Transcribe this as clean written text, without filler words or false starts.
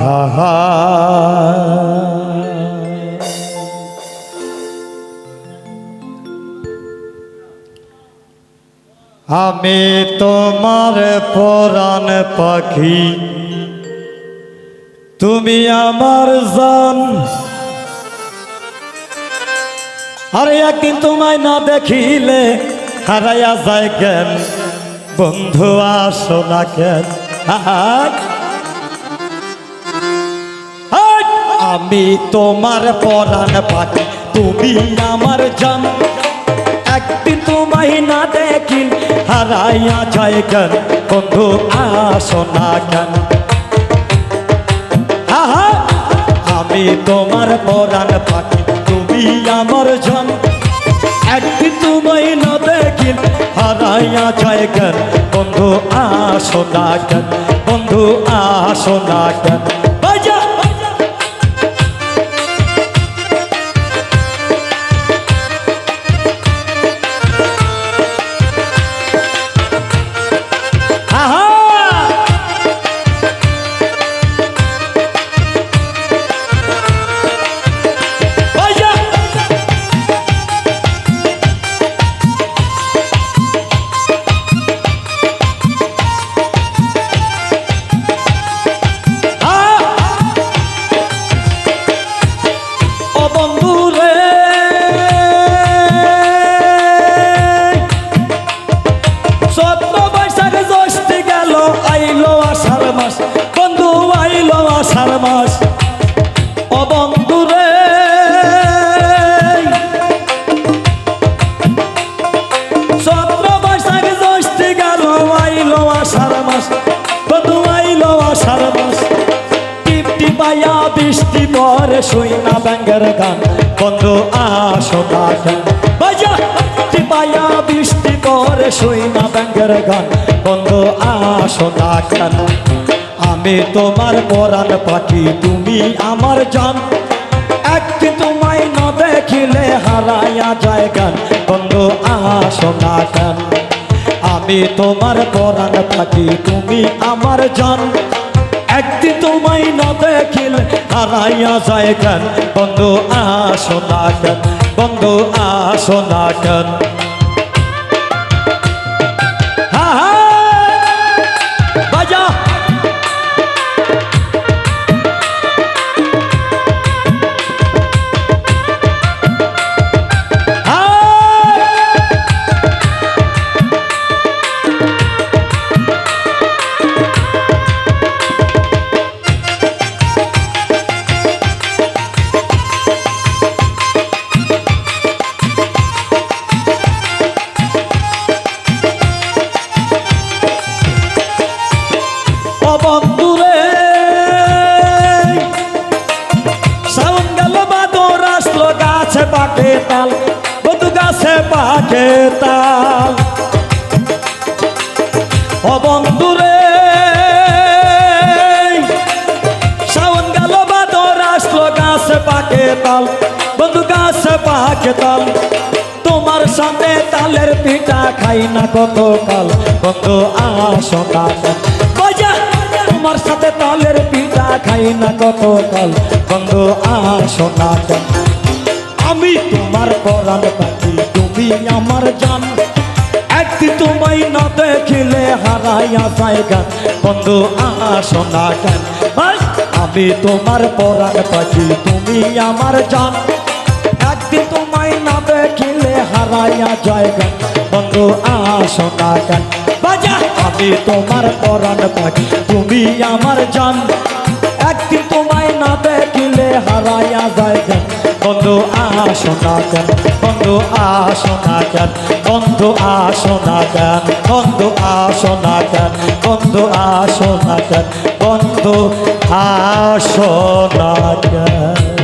আমি তোমার পরাণ পাখি, তুমি আমার জান। আর একদিন তোমায় না দেখিলে হারাইয়া যায় জ্ঞান, বন্ধু আসো না কেন। আমি তোমার পরাণ পাখি, তুমি আমার জান। একদিন তোমায় না দেখিল হারাইয়া যায় জ্ঞান, বন্ধু আসো না কেন। আমি তোমার পরাণ পাখি, তুমি আমার জান। একদিন তোমায় না দেখিল হারাইয়া যায় জ্ঞান, বন্ধু আসো না কেন, বন্ধু আসো না কেন। ও বন্ধু রে, চৈত্র বৈশাখ জ্যৈষ্ঠ গেল, আইলো আষাঢ় মাস, বন্ধু আইলো আষাঢ় মাস। টিপটি পাইয়া বৃষ্টি পরে শুই না ব্যাঙ্গের গান, বন্ধু আসো না কেন। টিপটি পাইয়া বৃষ্টি পরে শুই না ব্যাঙ্গের গান, বন্ধু আসো না কেন। আমি তোমার পরাণ পাখি, তুমি আমার জান। একদিন তোমায় না দেখিলে হারাইয়া যায় জ্ঞান, বন্ধু আসো না কেন। আমি তোমার পরাণ পাখি, তুমি আমার জান। একদিন তোমায় না দেখিলে হারাইয়া যায় জ্ঞান, বন্ধু আসো না কেন, বন্ধু আসো না কেন। বাজা বন্ধুরে, শ্রাবণ গেল বাদর আসলো, গাছে পাকে তাল, বন্ধু গাছে পাকে তাল। ও বন্ধুরে, শ্রাবণ গেল বাদর আসলো, গাছে পাকে তাল, বন্ধু গাছে পাকে তাল। তোমার সাথে তালের পিঠা খাই না কত কাল, বন্ধু আসো না কেন। তোমার সাথে তালের পিঠা খাই না কত কাল, বন্ধু আসো না কেন। আমি তোমার পরাণ পাখি, তুমি আমার জান। একদিন তোমায় না দেখিলে হারাইয়া যায় জ্ঞান, বন্ধু আসো না কেন। আমি তোমার পরাণ পাখি, তুমি আমার জান। একদিন তোমায় না দেখিলে হারাইয়া যায় জ্ঞান, বন্ধু আসো না কেন। আমি তোমার পরাণ পাখি, তুমি আমার জান। একদিন তোমায় না দেখিলে হারাইয়া যায় জ্ঞান, বন্ধু আসো না কেন, বন্ধু আসো না কেন, বন্ধু আসো না কেন, বন্ধু আসো না কেন, বন্ধু আসো না কেন, বন্ধু আসো না কেন।